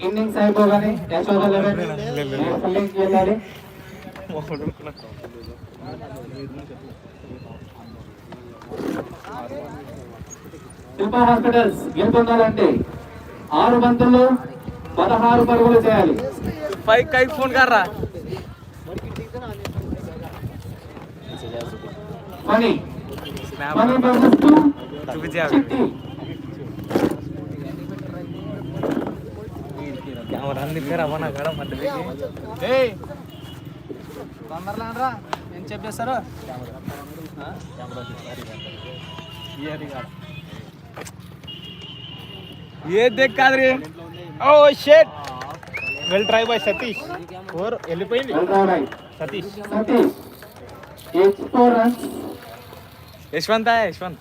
Innings అయిపోగానే యశోద ఫీల్డింగ్కి వెళ్ళాలి. శిల్ప hospitals గెలుపొందాలంటే 6 బంతుల్లో 16 పరుగులు చేయాలి. ఫోన్ కర్రా పని చిట్టి తొందరలా ఏం చెప్పేస్తారు. ఏ కాదు. ఓ షేట్ well try by Satish. Over వెళ్ళిపోయింది. సతీష్ यशवंत है यशवंत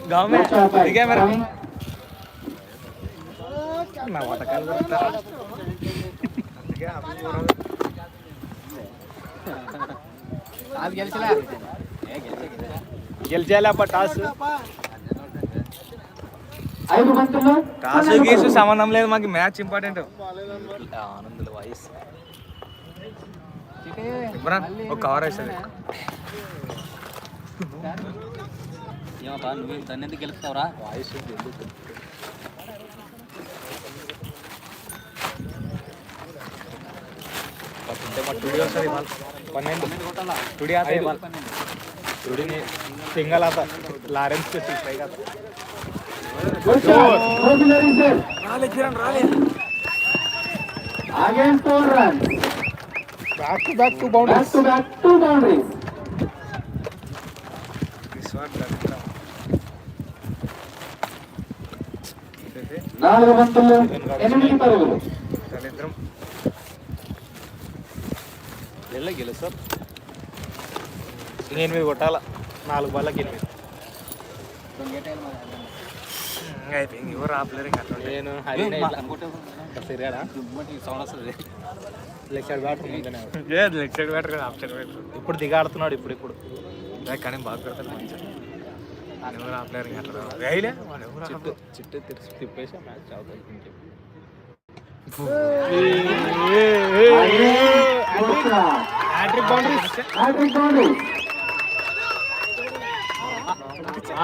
गाँव में ठीक है मेरा గెలిచేయాలప్ప టాస్ గీసు సంబంధం లేదు మాకు మ్యాచ్ ఇంపార్టెంట్. ఆనందుల వాయిస్ ఒక కవర్ వేస్తుంది. నువ్వు దాన్ని ఎందుకు గెలుస్తావురా? వాయిస్ సింగల్ आता लारेंस के सीट रहेगा. राले किरण राले again 4 runs back to back 2 boundaries. this one 4 బంతుల్లో 8 పరుగులు. దళిద్రం గెలుస్తారు. 8 కొట్టాల 4 బాళ్ళకి 8 అయిపోయింది. ఎవరు రాపలేరు ఇంకా. నేను తిరిగాడా leg side batter leg side batter కదా ఆఫ్ సైడ్ బ్యాటర్. ఇప్పుడు దిగాడుతున్నాడు ఇప్పుడు కానీ బాగా పెడతాడు మంచిగా. ఎవరు రాపలేరు ఇంకా అట్లా వేయలే చిట్టు తెరిచి తిప్పేసి మ్యాచ్ అవుతుంది.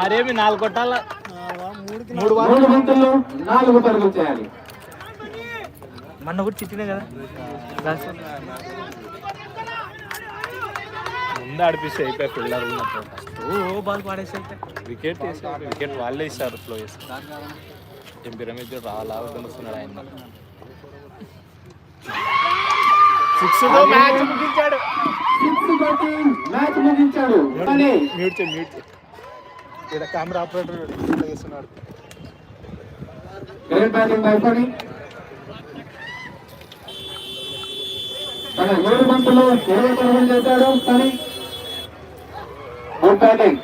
ఆరేమి 4 కొట్టాల. 3 బంతుల్లో 4 పరుగులు చేయాలి. మొన్న కూడా చిట్టినే కదా ముందు ఆడిపిస్తే అయిపోయి ఫీల్డర్ ఉన్నప్పుడు బాల్ పాడేసి అయితే వికెట్ వాళ్ళే ఇస్తారు. ఫ్లో చేస్తారు. ఎంపీ రమేష్ రాలా వస్తున్నాడు ఆయన. 6 మ్యాచ్ ముగించాడు. మ్యూట్ ఇక్కడ కెమెరా ఆపరేటర్ చేస్తున్నాడు. గ్రేట్ బ్యాటింగ్ అయిపోయి తన 7 బంతుల్లో 20 పరుగులు చేశాడు. కానీ గుడ్ బ్యాటింగ్.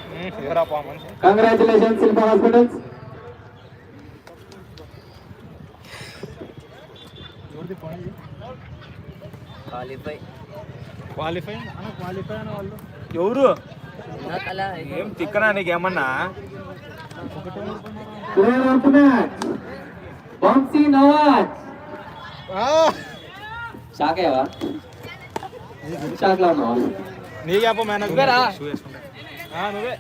కంగ్రాచులేషన్స్ శిల్ప హాస్పిటల్స్. క్వాలిఫై అయిన వాళ్ళు ఎవరు ఏం తిక్కనా నీకేమన్నా. వంశీ నవాజ్ షాక్ అయ్యావా? షాక్ లో ఉన్నావా? నీకే మేనేజ్ నువ్వే